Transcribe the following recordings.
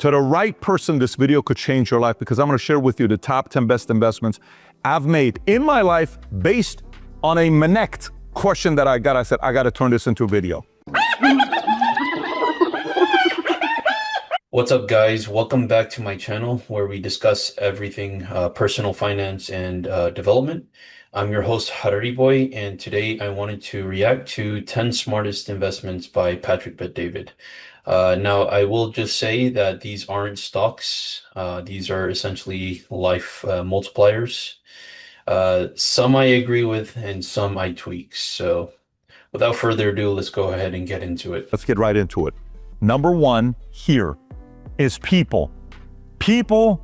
To the right person, this video could change your life because I'm going to share with you the top 10 best investments I've made in my life based on a Minnect question that I got. I said, I got to turn this into a video. What's up, guys? Welcome back to my channel where we discuss everything personal finance and development. I'm your host, Harari Boy, and today I wanted to react to 10 Smartest Investments by Patrick Bet-David. Now, I will just say that these aren't stocks. These are essentially life multipliers. Some I agree with and some I tweak. So without further ado, let's go ahead and get into it. Let's get right into it. Number one here is people. People.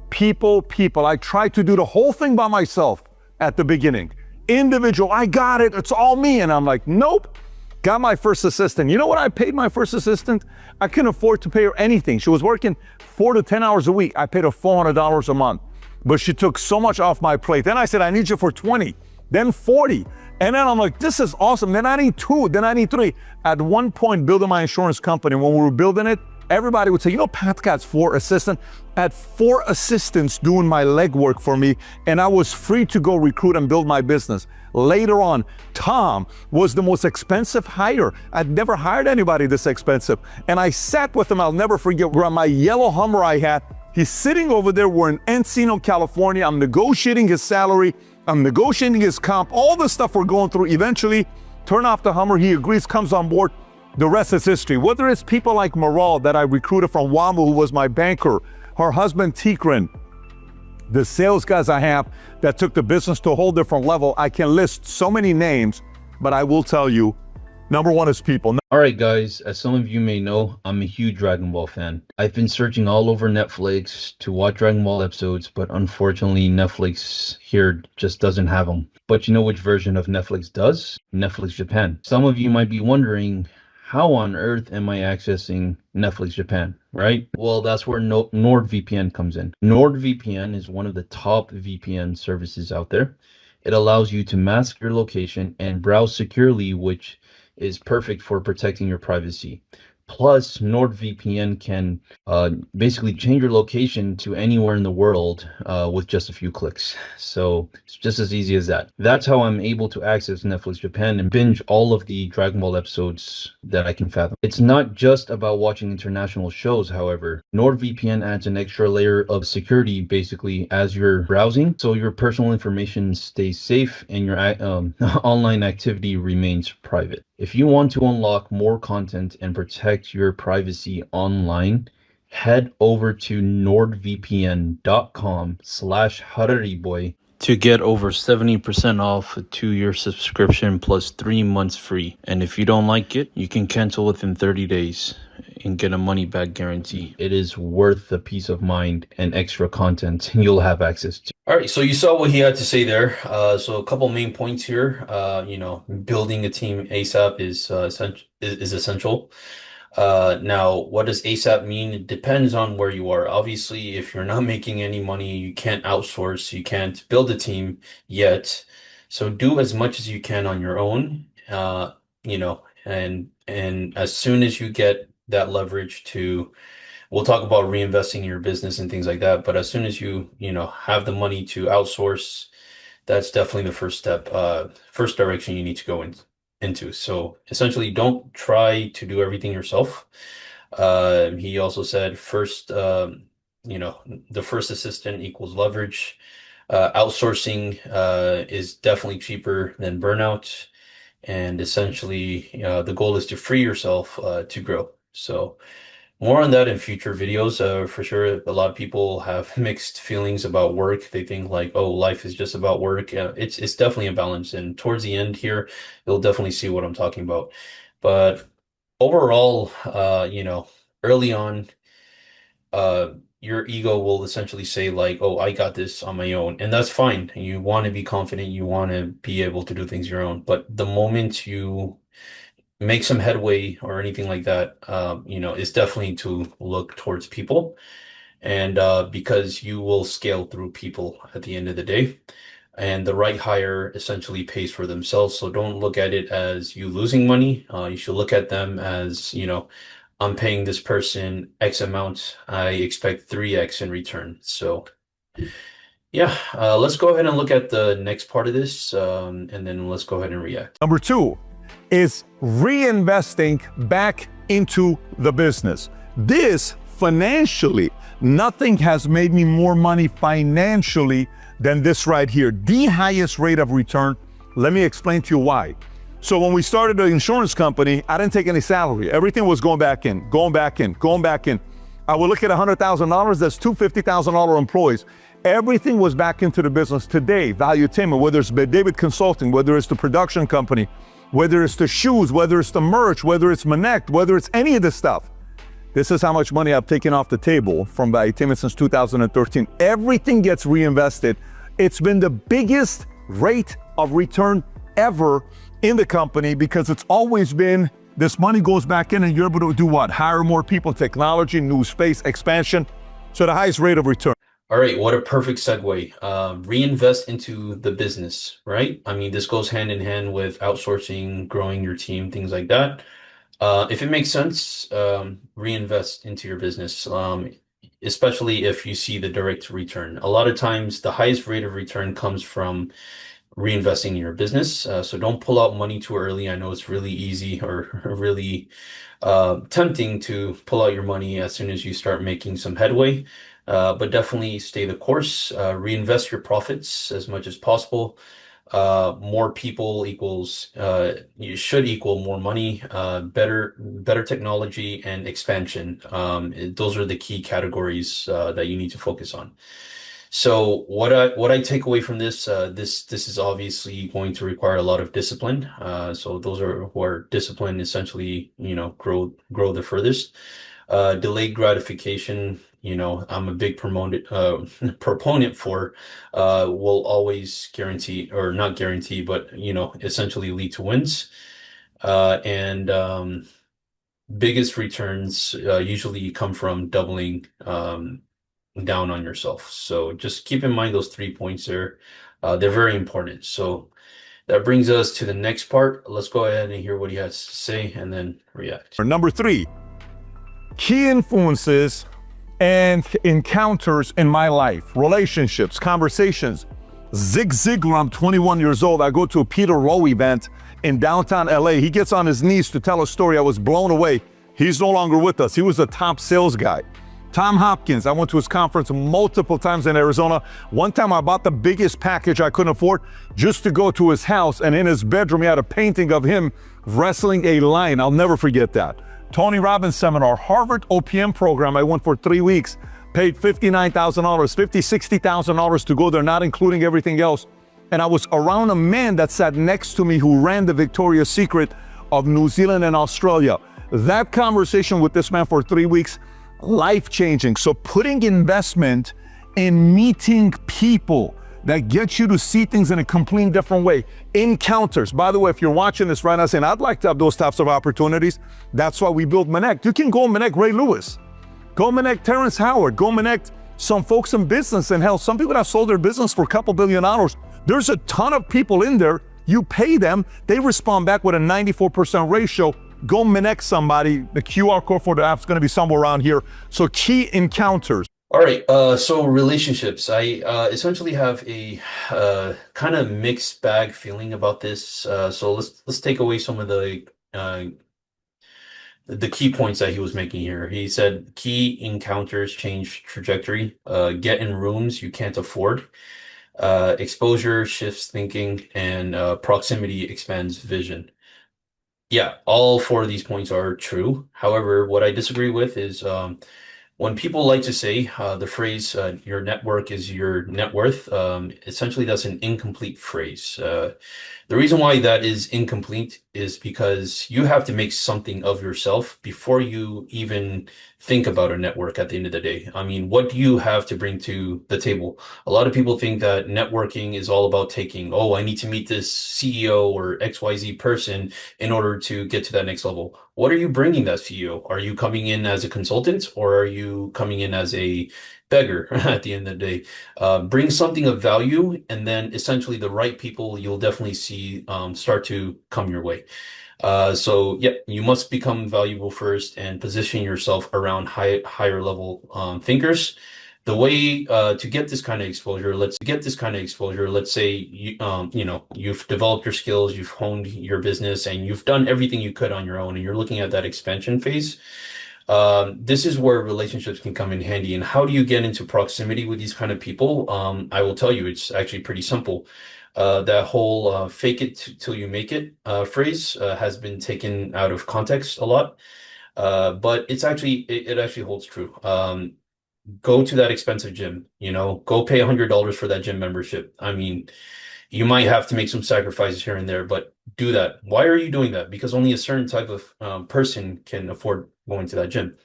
I tried to do the whole thing by myself at the beginning. Individual, I got it, it's all me. And I'm like, nope. Got my first assistant. You know what I paid my first assistant? I couldn't afford to pay her anything. She was working 4 to 10 hours a week. I paid her $400 a month. But she took so much off my plate. Then I said, I need you for 20, then 40. And then I'm like, this is awesome. Then I need 2, then I need 3. At one point, building my insurance company, when we were building it, everybody would say, you know, Pat got 4 assistants. I had 4 assistants doing my legwork for me, and I was free to go recruit and build my business. Later on, Tom was the most expensive hire. I'd never hired anybody this expensive. And I sat with him, I'll never forget, where my yellow Hummer I had. He's sitting over there, we're in Encino, California. I'm negotiating his salary. I'm negotiating his comp, all the stuff we're going through. Eventually, turn off the Hummer, he agrees, comes on board. The rest is history. Whether it's people like Maral that I recruited from WAMU, who was my banker, her husband Tikran, the sales guys I have that took the business to a whole different level. I can list so many names, but I will tell you, number one is people. All right, guys, as some of you may know, I'm a huge Dragon Ball fan. I've been searching all over Netflix to watch Dragon Ball episodes, but unfortunately, Netflix here just doesn't have them. But you know which version of Netflix does? Netflix Japan. Some of you might be wondering, how on earth am I accessing Netflix Japan, right? Well, that's where NordVPN comes in. NordVPN is one of the top VPN services out there. It allows you to mask your location and browse securely, which is perfect for protecting your privacy. Plus, NordVPN can basically change your location to anywhere in the world with just a few clicks. So it's just as easy as that. That's how I'm able to access Netflix Japan and binge all of the Dragon Ball episodes that I can fathom. It's not just about watching international shows, however. NordVPN adds an extra layer of security basically as you're browsing, so your personal information stays safe and your online activity remains private. If you want to unlock more content and protect your privacy online, head over to nordvpn.com/harariboy to get over 70% off a 2-year subscription plus 3 months free. And if you don't like it, you can cancel within 30 days and get a money-back guarantee. It is worth the peace of mind and extra content you'll have access to. All right, so you saw what he had to say there. So a couple main points here. Building a team ASAP is essential. Now, what does ASAP mean? It depends on where you are. Obviously, if you're not making any money, you can't outsource, you can't build a team yet. So do as much as you can on your own, and as soon as you get that leverage to, we'll talk about reinvesting in your business and things like that. But as soon as you have the money to outsource, that's definitely the first step, first direction you need to go into. So essentially, don't try to do everything yourself. He also said first, the first assistant equals leverage. Outsourcing is definitely cheaper than burnout. And essentially, the goal is to free yourself to grow. So more on that in future videos. For sure, a lot of people have mixed feelings about work. They think like, oh, life is just about work. It's definitely a balance. And towards the end here, you'll definitely see what I'm talking about. But overall, early on, your ego will essentially say like, oh, I got this on my own. And that's fine. You want to be confident. You want to be able to do things your own. But the moment you make some headway or anything like that, is definitely to look towards people. And because you will scale through people at the end of the day. And the right hire essentially pays for themselves. So don't look at it as you losing money. You should look at them as, I'm paying this person X amount. I expect 3X in return. So yeah, let's go ahead and look at the next part of this, and then let's go ahead and react. Number two is reinvesting back into the business. This financially, nothing has made me more money financially than this right here. The highest rate of return. Let me explain to you why. So when we started the insurance company, I didn't take any salary. Everything was going back in, going back in, going back in. I would look at $100,000, that's two $50,000 employees. Everything was back into the business. Today, Valuetainment, whether it's David Consulting, whether it's the production company, whether it's the shoes, whether it's the merch, whether it's Minnect, whether it's any of this stuff. This is how much money I've taken off the table from Valuetainment since 2013. Everything gets reinvested. It's been the biggest rate of return ever in the company because it's always been this money goes back in and you're able to do what? Hire more people, technology, new space, expansion. So the highest rate of return. All right, what a perfect segue. Reinvest into the business, right? I mean, this goes hand in hand with outsourcing, growing your team, things like that. If it makes sense, reinvest into your business, especially if you see the direct return. A lot of times, the highest rate of return comes from reinvesting in your business. So don't pull out money too early. I know it's really easy or really tempting to pull out your money as soon as you start making some headway. But definitely stay the course, reinvest your profits as much as possible. More people equals you should equal more money, better technology and expansion. Those are the key categories that you need to focus on. So what I take away from this, this is obviously going to require a lot of discipline. So those are who are disciplined essentially, grow the furthest. Delayed gratification, I'm a big proponent for, will always guarantee, or not guarantee, but essentially lead to wins. And biggest returns usually come from doubling down on yourself. So just keep in mind those 3 points there. They're very important. So that brings us to the next part. Let's go ahead and hear what he has to say and then react. Number three, key influences and encounters in my life, relationships, conversations. Zig Ziglar, I'm 21 years old. I go to a Peter Rowe event in downtown LA. He gets on his knees to tell a story. I was blown away. He's no longer with us. He was a top sales guy. Tom Hopkins, I went to his conference multiple times in Arizona. One time I bought the biggest package I couldn't afford just to go to his house, and in his bedroom he had a painting of him wrestling a lion. I'll never forget that. Tony Robbins seminar, Harvard OPM program, I went for 3 weeks, paid $59,000, $60,000 to go there, not including everything else. And I was around a man that sat next to me who ran the Victoria's Secret of New Zealand and Australia. That conversation with this man for 3 weeks, life-changing. So putting investment in meeting people that get you to see things in a completely different way. Encounters. By the way, if you're watching this right now saying, I'd like to have those types of opportunities, that's why we built Minnect. You can go Minnect Ray Lewis. Go Minnect Terrence Howard. Go Minnect some folks in business, and hell, some people that sold their business for a couple $2 billion. There's a ton of people in there. You pay them, they respond back with a 94% ratio. Go Minnect somebody. The QR code for the app is going to be somewhere around here. So key encounters. All right, so relationships. I essentially have a kind of mixed bag feeling about this. So let's take away some of the key points that he was making here. He said key encounters change trajectory. Get in rooms you can't afford. Exposure shifts thinking, and proximity expands vision. Yeah, all 4 of these points are true. However, what I disagree with is when people like to say the phrase, your network is your net worth, essentially that's an incomplete phrase. The reason why that is incomplete is because you have to make something of yourself before you even think about a network at the end of the day. I mean, what do you have to bring to the table? A lot of people think that networking is all about taking, oh, I need to meet this CEO or XYZ person in order to get to that next level. What are you bringing that CEO? Are you coming in as a consultant, or are you coming in as a beggar at the end of the day? Bring something of value, and then essentially the right people you'll definitely see start to come your way. So yeah, you must become valuable first and position yourself around higher level thinkers. The way to get this kind of exposure, let's say you've developed your skills, you've honed your business, and you've done everything you could on your own, and you're looking at that expansion phase. This is where relationships can come in handy. And how do you get into proximity with these kind of people? I will tell you, it's actually pretty simple. That whole fake it till you make it phrase has been taken out of context a lot. But it actually holds true. Go to that expensive gym, go pay $100 for that gym membership. I mean, you might have to make some sacrifices here and there, but do that. Why are you doing that? Because only a certain type of person can afford going to that gym.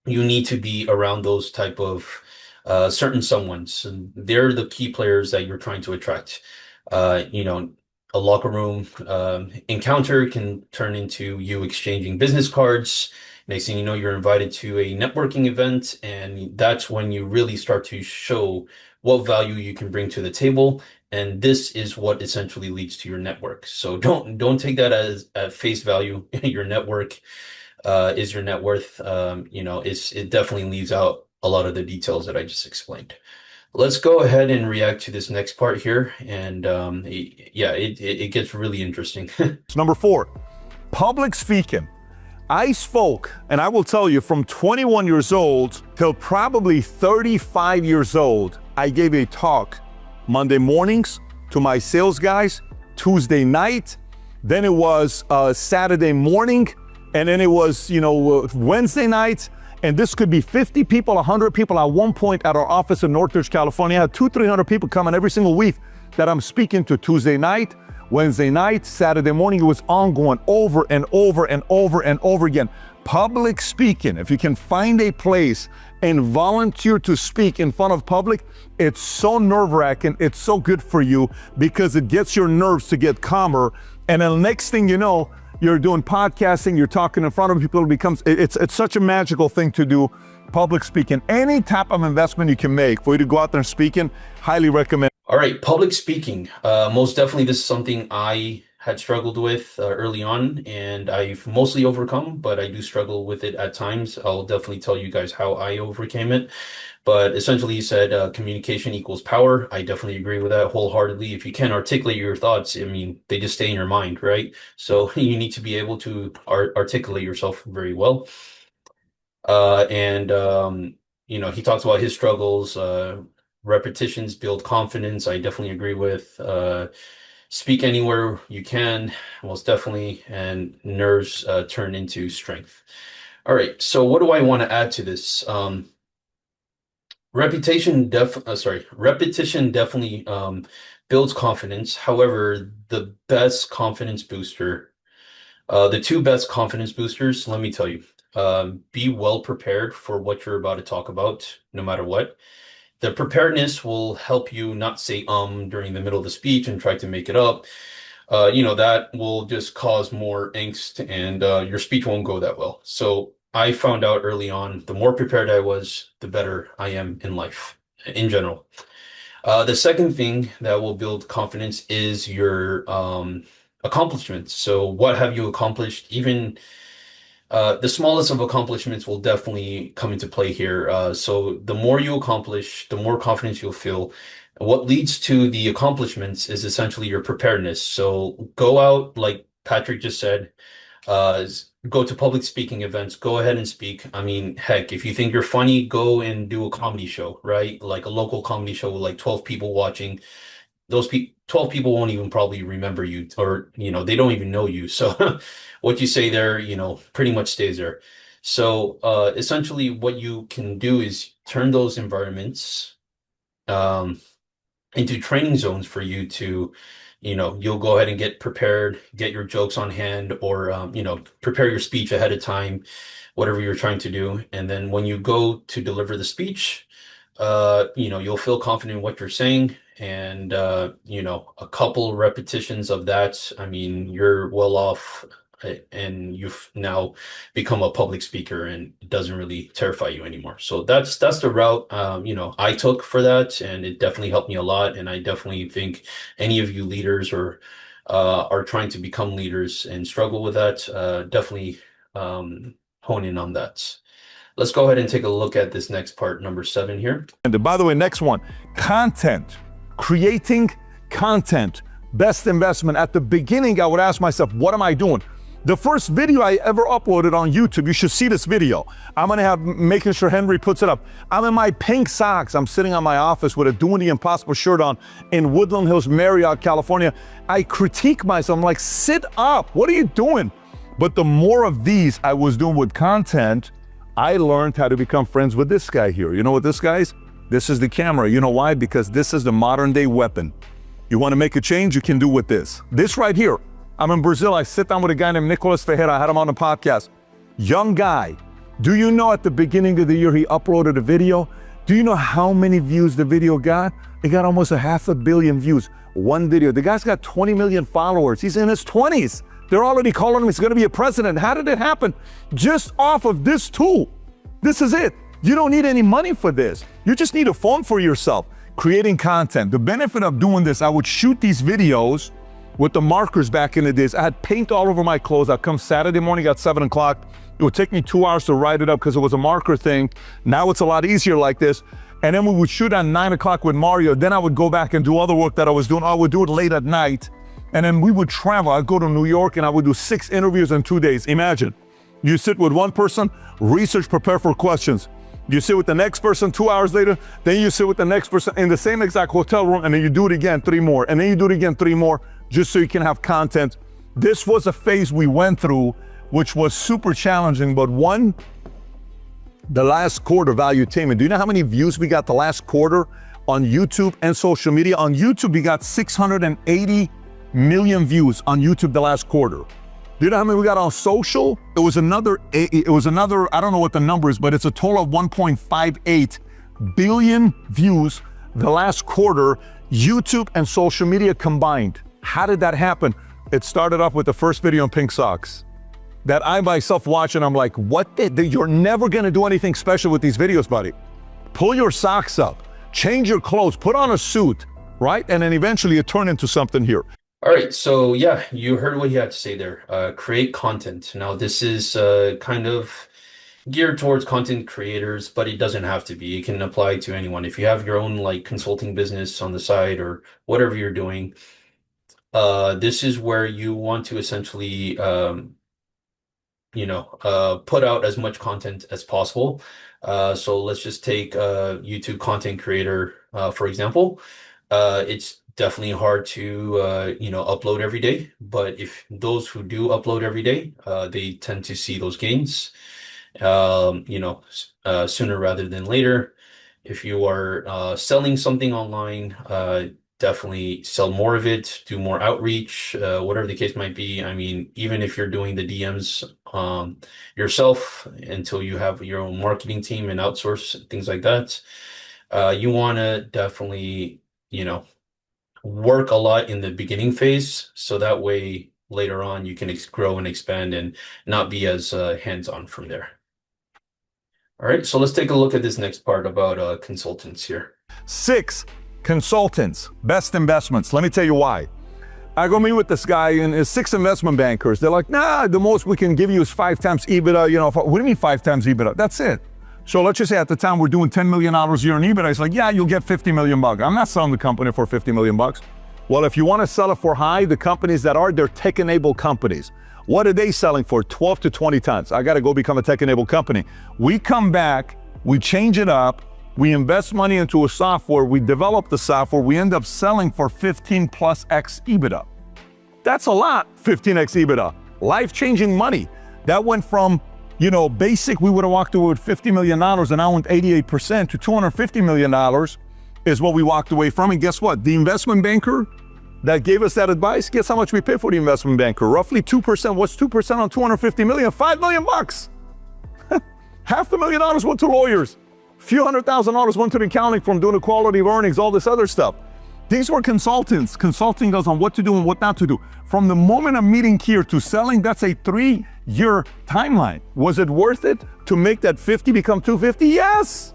You need to be around those type of certain someones. And they're the key players that you're trying to attract. You know, a locker room encounter can turn into you exchanging business cards. Next thing you know, you're invited to a networking event, and that's when you really start to show what value you can bring to the table. And this is what essentially leads to your network. So don't take that as at face value. Your network is your net worth. It definitely leaves out a lot of the details that I just explained. Let's go ahead and react to this next part here. And yeah, it gets really interesting. Number 4, public speaking. I spoke, and I will tell you, from 21 years old till probably 35 years old, I gave a talk Monday mornings to my sales guys, Tuesday night, then it was Saturday morning, and then it was, Wednesday night, and this could be 50 people, 100 people. At one point at our office in Northridge, California, I had 200-300 people coming every single week that I'm speaking to Tuesday night, Wednesday night, Saturday morning. It was ongoing over and over and over and over again. Public speaking, if you can find a place and volunteer to speak in front of public, it's so nerve-wracking, it's so good for you because it gets your nerves to get calmer. And then the next thing you know, you're doing podcasting, you're talking in front of people, it's such a magical thing to do, public speaking. Any type of investment you can make for you to go out there and speaking, highly recommend. All right, public speaking. Most definitely, this is something I had struggled with early on, and I've mostly overcome, but I do struggle with it at times. I'll definitely tell you guys how I overcame it. But essentially, you said communication equals power. I definitely agree with that wholeheartedly. If you can't articulate your thoughts, I mean, they just stay in your mind, right? So you need to be able to articulate yourself very well. He talks about his struggles. Repetitions build confidence. I definitely agree with. Speak anywhere you can, most definitely, and nerves turn into strength. All right, so what do I want to add to this? Repetition definitely builds confidence. However, the two best confidence boosters, let me tell you, be well prepared for what you're about to talk about, no matter what. The preparedness will help you not say during the middle of the speech and try to make it up. That will just cause more angst, and your speech won't go that well. So I found out early on, the more prepared I was, the better I am in life in general. The second thing that will build confidence is your accomplishments. So what have you accomplished? Even the smallest of accomplishments will definitely come into play here. So the more you accomplish, the more confidence you'll feel. What leads to the accomplishments is essentially your preparedness. So go out, like Patrick just said, go to public speaking events, go ahead and speak. I mean, heck, if you think you're funny, go and do a comedy show, right? Like a local comedy show with like 12 people watching. 12 people won't even probably remember you, or they don't even know you. So what you say there, pretty much stays there. So essentially what you can do is turn those environments into training zones for you to, you'll go ahead and get prepared, get your jokes on hand, or prepare your speech ahead of time, whatever you're trying to do. And then when you go to deliver the speech, you'll feel confident in what you're saying. And, a couple repetitions of that, I mean, you're well off, and you've now become a public speaker, and it doesn't really terrify you anymore. So that's the route, I took for that, and it definitely helped me a lot. And I definitely think any of you leaders or are trying to become leaders and struggle with that, definitely hone in on that. Let's go ahead and take a look at this next part, number 7 here. And by the way, next one, content, creating content, best investment. At the beginning, I would ask myself, what am I doing? The first video I ever uploaded on YouTube, you should see this video. I'm gonna have, making sure Henry puts it up. I'm in my pink socks. I'm sitting on my office with a Doing the Impossible shirt on in Woodland Hills, Marriott, California. I critique myself. I'm like, sit up. What are you doing? But the more of these I was doing with content, I learned how to become friends with this guy here. You know what this guy is? This is the camera. You know why? Because this is the modern day weapon. You want to make a change, you can do with this. This right here. I'm in Brazil. I sit down with a guy named Nicolas Ferreira. I had him on the podcast. Young guy. Do you know at the beginning of the year he uploaded a video? Do you know how many views the video got? It got almost 500 million views. One video. The guy's got 20 million followers. He's in his 20s. They're already calling him, he's gonna be a president. How did it happen? Just off of this tool. This is it. You don't need any money for this. You just need a phone for yourself. Creating content. The benefit of doing this, I would shoot these videos with the markers back in the days. I had paint all over my clothes. I'd come Saturday morning at 7 o'clock. It would take me 2 hours to write it up because it was a marker thing. Now it's a lot easier like this. And then we would shoot at 9 o'clock with Mario. Then I would go back and do other work that I was doing. I would do it late at night. And then we would travel. I'd go to New York and I would do 6 interviews in 2 days. Imagine, you sit with one person, research, prepare for questions. You sit with the next person 2 hours later, then you sit with the next person in the same exact hotel room, and then you do it again 3 more, and then you do it again 3 more, just so you can have content. This was a phase we went through, which was super challenging, but the last quarter, Valuetainment. Do you know how many views we got the last quarter on YouTube and social media? On YouTube, we got 680 million views on YouTube the last quarter. Do you know how many we got on social? It was another, I don't know what the number is, but it's a total of 1.58 billion views the last quarter, YouTube and social media combined. How did that happen? It started off with the first video on pink socks that I myself watch and I'm like, you're never gonna do anything special with these videos, buddy. Pull your socks up, change your clothes, put on a suit, right? And then eventually it turned into something here. All right, so yeah, you heard what he had to say there. Create content. Now, this is kind of geared towards content creators, but it doesn't have to be. It can apply to anyone. If you have your own like consulting business on the side or whatever you're doing, this is where you want to essentially, put out as much content as possible. So let's just take a YouTube content creator, for example. It's definitely hard to upload every day, but if those who do upload every day, they tend to see those gains sooner rather than later. If you are selling something online, definitely sell more of it, do more outreach, whatever the case might be. I mean, even if you're doing the DMs yourself until you have your own marketing team and outsource things like that, you want to definitely work a lot in the beginning phase, so that way later on you can grow and expand and not be as hands-on from there. All right, so let's take a look at this next part about consultants here. 6 consultants, best investments. Let me tell you why. I go meet with this guy and his 6 investment bankers. They're like, nah, the most we can give you is 5 times EBITDA. What do you mean 5 times EBITDA? That's it. So let's just say at the time we're doing $10 million a year in EBITDA. It's like, yeah, you'll get 50 million bucks. I'm not selling the company for 50 million bucks. Well, if you want to sell it for high, the companies that are, they're tech-enabled companies. What are they selling for? 12 to 20 tons. I got to go become a tech-enabled company. We come back, we change it up, we invest money into a software, we develop the software, we end up selling for 15 plus X EBITDA. That's a lot, 15X EBITDA. Life-changing money. That went from basic, we would have walked away with $50 million and I went 88% to $250 million is what we walked away from. And guess what? The investment banker that gave us that advice, guess how much we paid for the investment banker? Roughly 2%. What's 2% on 250 million? $5 million bucks. $500,000 went to lawyers. A few $100,000 went to the accounting firm doing the quality of earnings, all this other stuff. These were consultants, consulting us on what to do and what not to do. From the moment of meeting here to selling, that's a 3-year timeline. Was it worth it to make that 50 become 250? Yes.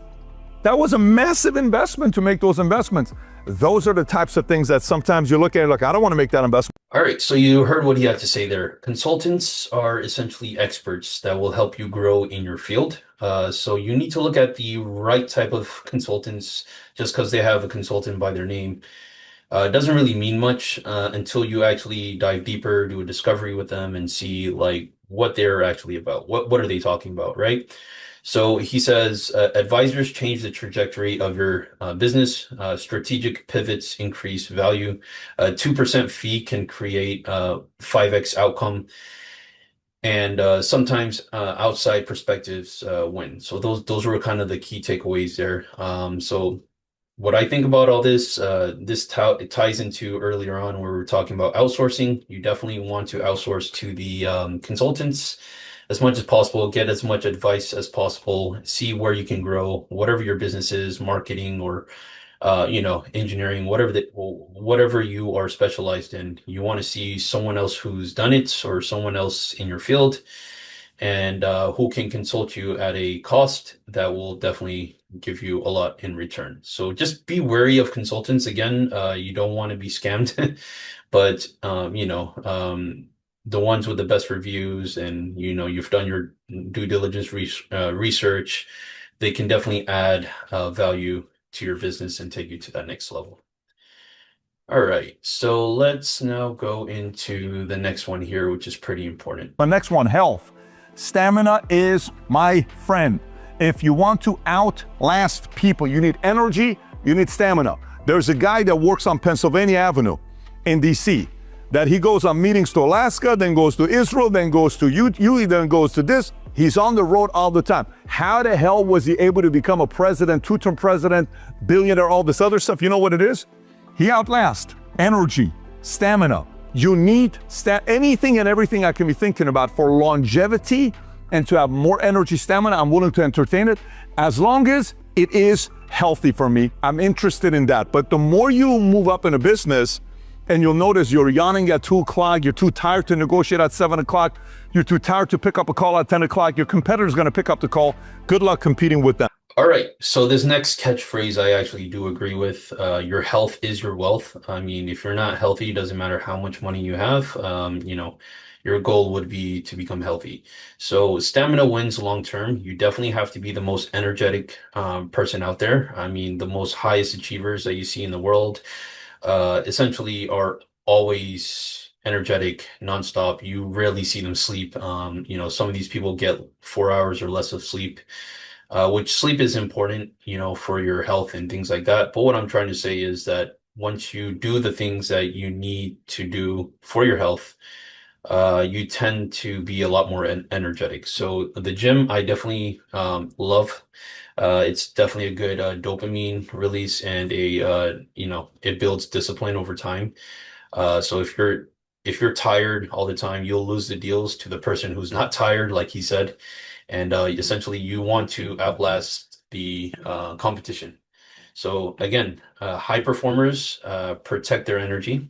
That was a massive investment to make those investments. Those are the types of things that sometimes you look at and like, I don't want to make that investment. All right, so you heard what he had to say there. Consultants are essentially experts that will help you grow in your field. So you need to look at the right type of consultants. Just because they have a consultant by their name it doesn't really mean much until you actually dive deeper, do a discovery with them, and see like what they're actually about. What are they talking about, right? So he says advisors change the trajectory of your business. Strategic pivots increase value. A 2% fee can create 5x outcome, and sometimes outside perspectives win. So those were kind of the key takeaways there. So what I think about all this, it ties into earlier on where we were talking about outsourcing. You definitely want to outsource to the consultants as much as possible, get as much advice as possible, see where you can grow, whatever your business is, marketing or engineering, whatever you are specialized in. You want to see someone else who's done it or someone else in your field and who can consult you at a cost that will definitely give you a lot in return. So just be wary of consultants. Again, you don't want to be scammed, but the ones with the best reviews and you've done your due diligence research, they can definitely add value to your business and take you to that next level. All right, so let's now go into the next one here, which is pretty important. The next one, health. Stamina is my friend. If you want to outlast people, you need energy, you need stamina. There's a guy that works on Pennsylvania Avenue in DC, that he goes on meetings to Alaska, then goes to Israel, then goes to UE, then goes to this. He's on the road all the time. How the hell was he able to become a president, two-term president, billionaire, all this other stuff? You know what it is? He outlasts energy, stamina. You need anything and everything I can be thinking about for longevity and to have more energy, stamina. I'm willing to entertain it as long as it is healthy for me. I'm interested in that. But the more you move up in a business, and you'll notice you're yawning at 2 o'clock, you're too tired to negotiate at 7 o'clock, you're too tired to pick up a call at 10 o'clock, your competitor's gonna pick up the call. Good luck competing with them. All right, so this next catchphrase I actually do agree with. Your health is your wealth. I mean, if you're not healthy, it doesn't matter how much money you have. Your goal would be to become healthy. So stamina wins long term. You definitely have to be the most energetic person out there. I mean, the most highest achievers that you see in the world essentially are always energetic, nonstop. You rarely see them sleep. Some of these people get 4 hours or less of sleep. Which sleep is important, for your health and things like that. But what I'm trying to say is that once you do the things that you need to do for your health, you tend to be a lot more energetic. So the gym, I definitely love. It's definitely a good dopamine release and it builds discipline over time. So if you're tired all the time, you'll lose the deals to the person who's not tired, like he said. And essentially, you want to outlast the competition. So again, high performers protect their energy,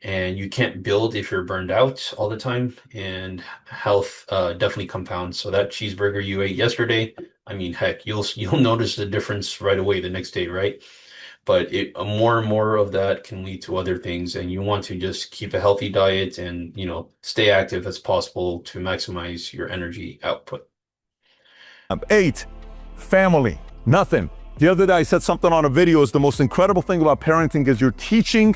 and you can't build if you're burned out all the time. And health definitely compounds. So that cheeseburger you ate yesterday, I mean, heck, you'll notice the difference right away the next day, right? But more and more of that can lead to other things, and you want to just keep a healthy diet and stay active as possible to maximize your energy output. 8, family, nothing. The other day I said something on a video is the most incredible thing about parenting is you're teaching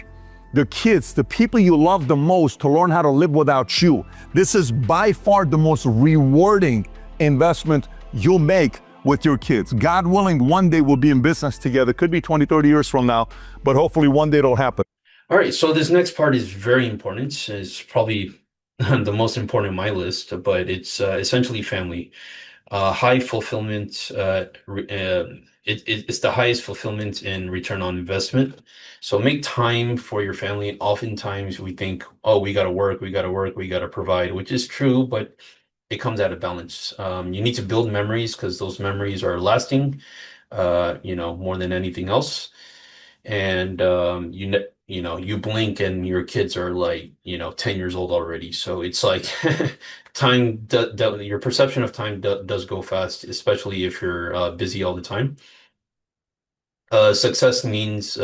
the kids, the people you love the most, to learn how to live without you. This is by far the most rewarding investment you'll make with your kids. God willing, one day we'll be in business together. Could be 20, 30 years from now, but hopefully one day it'll happen. All right, so this next part is very important. It's probably the most important on my list, but it's essentially family. High fulfillment, it's the highest fulfillment in return on investment. So make time for your family. Oftentimes we think, oh, we got to work, we got to provide, which is true, but it comes at a balance. You need to build memories because those memories are lasting, more than anything else. And you blink and your kids are like 10 years old already. So it's like your perception of time does go fast, especially if you're busy all the time. Success means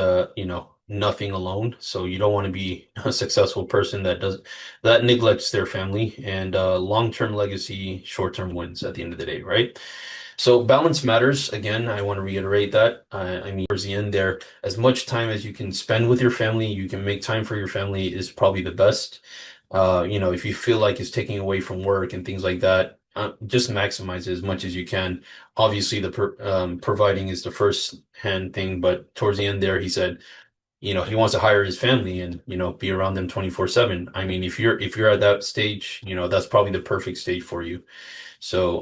nothing alone. So you don't want to be a successful person that neglects their family, and long-term legacy, short-term wins at the end of the day, right? So balance matters. Again, I want to reiterate that. I mean, towards the end there, as much time as you can spend with your family, you can make time for your family is probably the best. If you feel like it's taking away from work and things like that, just maximize it as much as you can. Obviously, providing is the first hand thing, but towards the end there, he said, he wants to hire his family and, be around them 24/7. I mean, if you're at that stage, that's probably the perfect stage for you. So,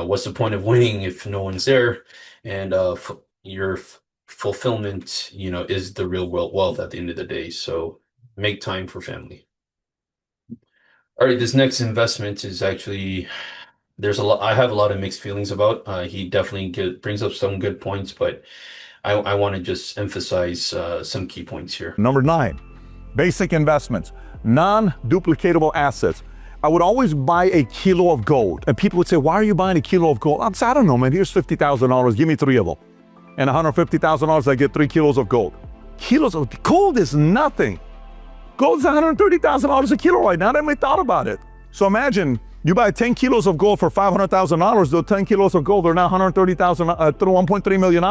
what's the point of winning if no one's there? And your fulfillment, is the real wealth at the end of the day. So make time for family. All right, this next investment is actually there's a lot. I have a lot of mixed feelings about. He definitely brings up some good points, but I want to just emphasize some key points here. Number 9, basic investments, non-duplicatable assets. I would always buy a kilo of gold. And people would say, why are you buying a kilo of gold? I'd say, I don't know, man, here's $50,000, give me 3 of them. And $150,000, I get 3 kilos of gold. Kilos of gold is nothing. Gold's $130,000 a kilo right now. I never even thought about it. So imagine you buy 10 kilos of gold for $500,000. Those 10 kilos of gold are now $130,000, $1.3 million.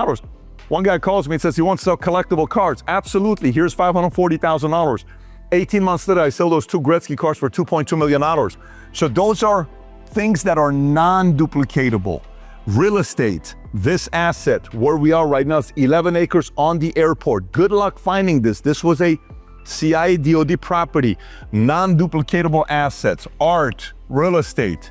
One guy calls me and says he wants to sell collectible cards. Absolutely. Here's $540,000. 18 months later, I sell those 2 Gretzky cards for $2.2 million. So those are things that are non-duplicatable. Real estate, this asset, where we are right now, is 11 acres on the airport. Good luck finding this. This was a CIA DOD property. Non-duplicatable assets, art, real estate,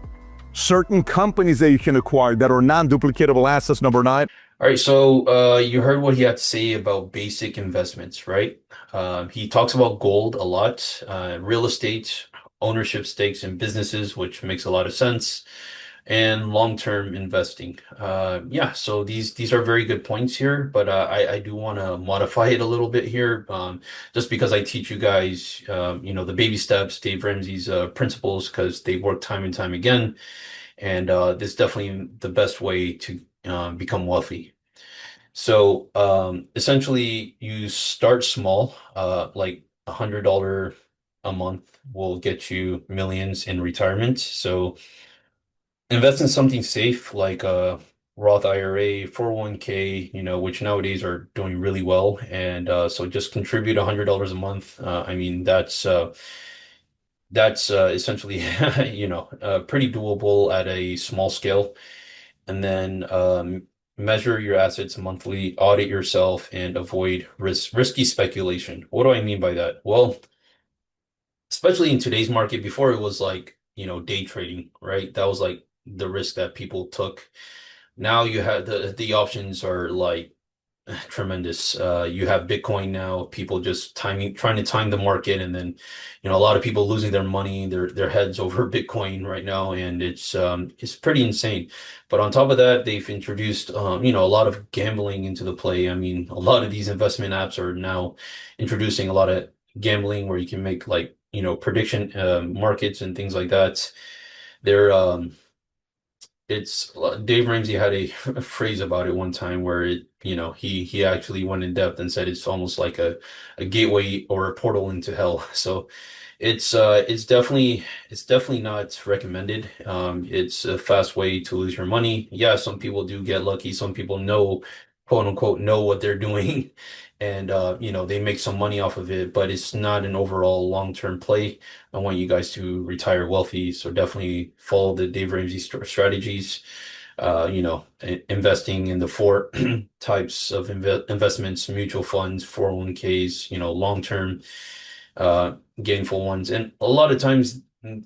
certain companies that you can acquire that are non-duplicatable assets, number 9. All right, so you heard what he had to say about basic investments, right? He talks about gold a lot, real estate, ownership stakes in businesses, which makes a lot of sense, and long-term investing. So these are very good points here, but I do want to modify it a little bit here, just because I teach you guys, the baby steps, Dave Ramsey's principles, because they work time and time again, and this is definitely the best way to become wealthy. So essentially, you start small, like $100 a month will get you millions in retirement. So invest in something safe like a Roth IRA, 401k, which nowadays are doing really well. And so just contribute $100 a month. I mean, that's essentially, pretty doable at a small scale. And then measure your assets monthly, audit yourself, and avoid risky speculation. What do I mean by that? Well, especially in today's market, before it was like, day trading, right? That was like the risk that people took. Now you have the options are like tremendous. You have Bitcoin now, people just trying to time the market, and then, a lot of people losing their money, their heads over Bitcoin right now, and it's pretty insane. But on top of that, they've introduced, a lot of gambling into the play. I mean, a lot of these investment apps are now introducing a lot of gambling where you can make like, prediction markets and things like that. They're it's Dave Ramsey had a phrase about it one time where he actually went in depth and said it's almost like a gateway or a portal into hell. So it's definitely not recommended. It's a fast way to lose your money. Yeah, some people do get lucky. Some people know, quote unquote, know what they're doing, and they make some money off of it. But it's not an overall long-term play. I want you guys to retire wealthy, so definitely follow the Dave Ramsey strategies. Investing in the 4 types of investments: mutual funds, 401ks, long-term gainful ones. And a lot of times,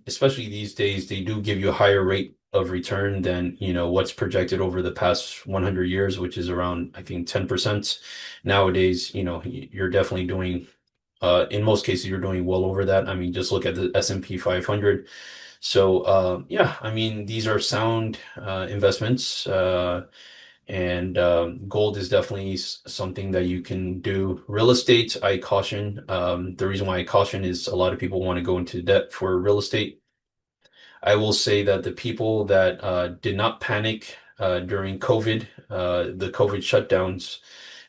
especially these days, they do give you a higher rate of return than, what's projected over the past 100 years, which is around, I think, 10%. Nowadays, you're definitely doing, in most cases, you're doing well over that. I mean, just look at the S&P 500. So, I mean, these are sound investments. And gold is definitely something that you can do. Real estate, I caution. The reason why I caution is a lot of people want to go into debt for real estate. I will say that the people that did not panic during COVID, the COVID shutdowns,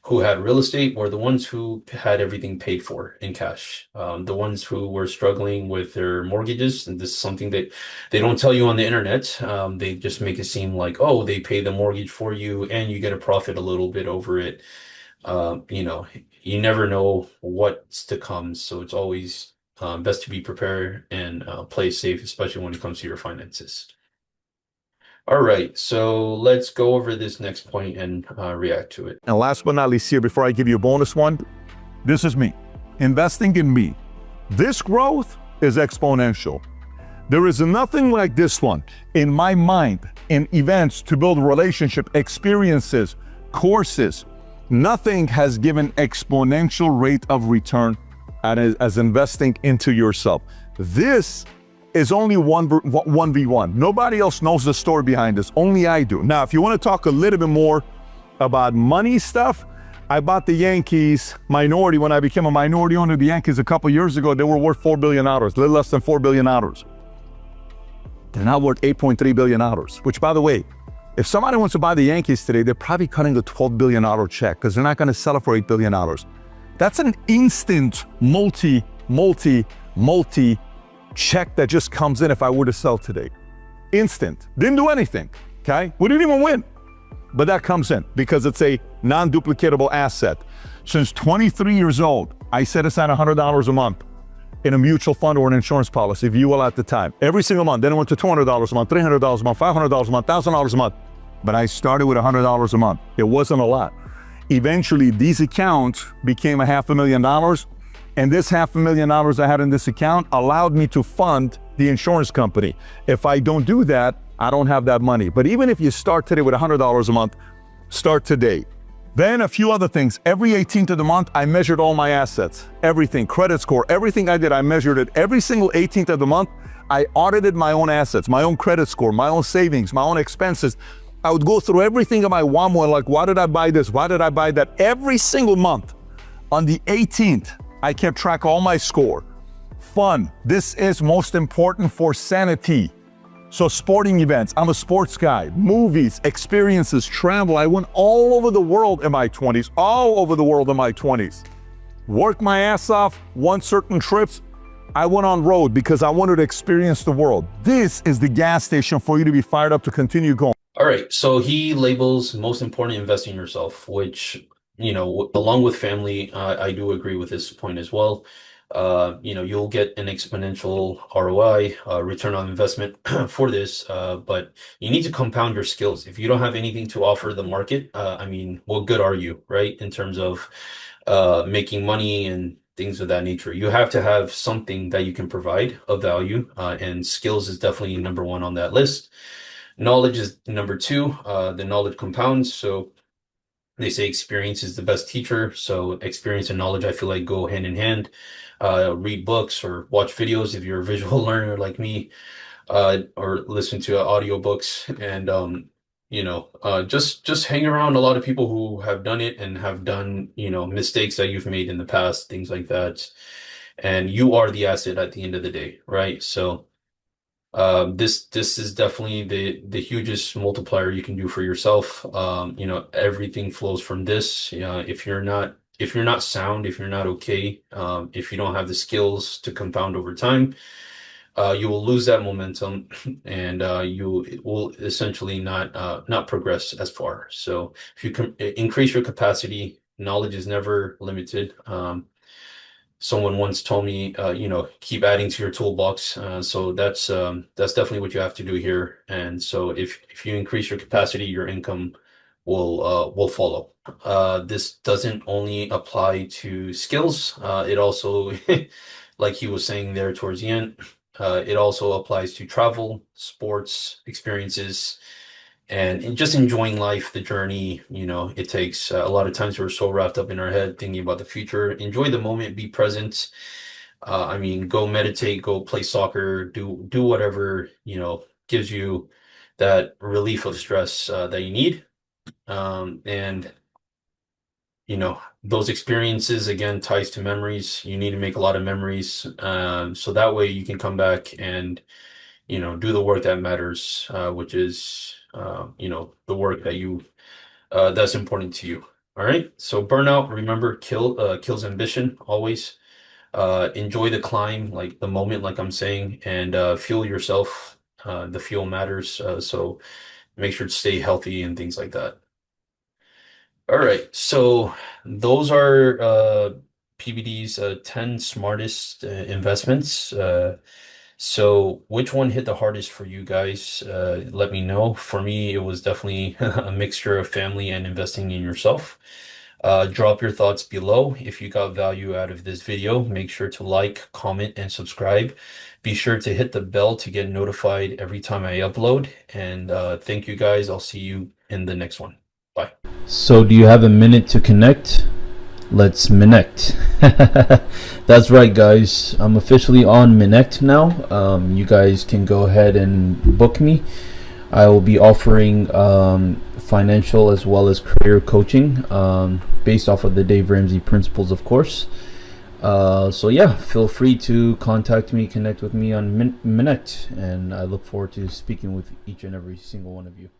who had real estate were the ones who had everything paid for in cash. The ones who were struggling with their mortgages, and this is something that they don't tell you on the internet. They just make it seem like, oh, they pay the mortgage for you and you get a profit a little bit over it. You know, you never know what's to come, so it's always best to be prepared and play safe, especially when it comes to your finances. All right, so let's go over this next point and react to it. And last but not least here, before I give you a bonus one, this is me. Investing in me. This growth is exponential. There is nothing like this one in my mind, in events to build relationship, experiences, courses. Nothing has given exponential rate of return as investing into yourself. This is only 1v1. Nobody else knows the story behind this. Only I do. Now, if you want to talk a little bit more about money stuff, I bought the Yankees minority. When I became a minority owner of the Yankees a couple years ago, they were worth $4 billion, a little less than $4 billion. They're now worth $8.3 billion, which, by the way, if somebody wants to buy the Yankees today, they're probably cutting a $12 billion check because they're not going to sell it for $8 billion. That's an instant multi check that just comes in if I were to sell today. Instant. Didn't do anything, okay? We didn't even win. But that comes in because it's a non-duplicatable asset. Since 23 years old, I set aside $100 a month in a mutual fund or an insurance policy, if you will, at the time. Every single month. Then it went to $200 a month, $300 a month, $500 a month, $1,000 a month. But I started with $100 a month. It wasn't a lot. Eventually, these accounts became $500,000. And this $500,000 I had in this account allowed me to fund the insurance company. If I don't do that, I don't have that money. But even if you start today with $100 a month, start today. Then a few other things. Every 18th of the month, I measured all my assets, everything, credit score, everything I did, I measured it. Every single 18th of the month, I audited my own assets, my own credit score, my own savings, my own expenses. I would go through everything in my WAMO, like, why did I buy this? Why did I buy that? Every single month. On the 18th, I kept track of all my score. Fun. This is most important for sanity. So sporting events, I'm a sports guy, movies, experiences, travel. I went all over the world in my 20s, all over the world in my 20s. Worked my ass off, won certain trips. I went on road because I wanted to experience the world. This is the gas station for you to be fired up to continue going. All right, so he labels most important invest in yourself, which, you know, along with family, I do agree with this point as well. You know, you'll get an exponential ROI, return on investment for this, but you need to compound your skills. If you don't have anything to offer the market, I mean, what good are you, right? In terms of making money and things of that nature. You have to have something that you can provide of value, and skills is definitely number one on that list. Knowledge is number two. The knowledge compounds. So they say experience is the best teacher. So experience and knowledge, I feel like, go hand in hand. Read books or watch videos if you're a visual learner like me, or listen to audiobooks, and you know, just hang around a lot of people who have done it and have done, you know, mistakes that you've made in the past, things like that. And you are the asset at the end of the day, right? So this is definitely the hugest multiplier you can do for yourself. You know, everything flows from this. If you're not sound, if you're not okay, if you don't have the skills to compound over time, you will lose that momentum, and you will essentially not progress as far. So if you can increase your capacity, knowledge is never limited. Someone once told me, you know, keep adding to your toolbox. So that's definitely what you have to do here. And so if you increase your capacity, your income will follow. This doesn't only apply to skills. It also, like he was saying there towards the end, it also applies to travel, sports, experiences, and just enjoying life, the journey. You know, it takes a lot of times we're so wrapped up in our head thinking about the future. Enjoy the moment, be present. I mean, go meditate, go play soccer, do whatever, you know, gives you that relief of stress that you need. And you know, those experiences again ties to memories. You need to make a lot of memories, so that way you can come back and, you know, do the work that matters, which is, you know, the work that you that's important to you. All right. So burnout, remember, kills ambition always. Enjoy the climb, like the moment, like I'm saying, and fuel yourself. The fuel matters. So make sure to stay healthy and things like that. All right. So those are PBD's 10 smartest investments. So which one hit the hardest for you guys? Let me know. For me, it was definitely a mixture of family and investing in yourself. Drop your thoughts below. If you got value out of this video, make sure to like, comment, and subscribe. Be sure to hit the bell to get notified every time I upload. And thank you guys. I'll see you in the next one. Bye. So do you have a minute to connect? Let's Minnect. That's right, guys. I'm officially on Minnect now. You guys can go ahead and book me. I will be offering financial as well as career coaching based off of the Dave Ramsey principles, of course. So yeah, feel free to contact me, connect with me on Minnect, and I look forward to speaking with each and every single one of you.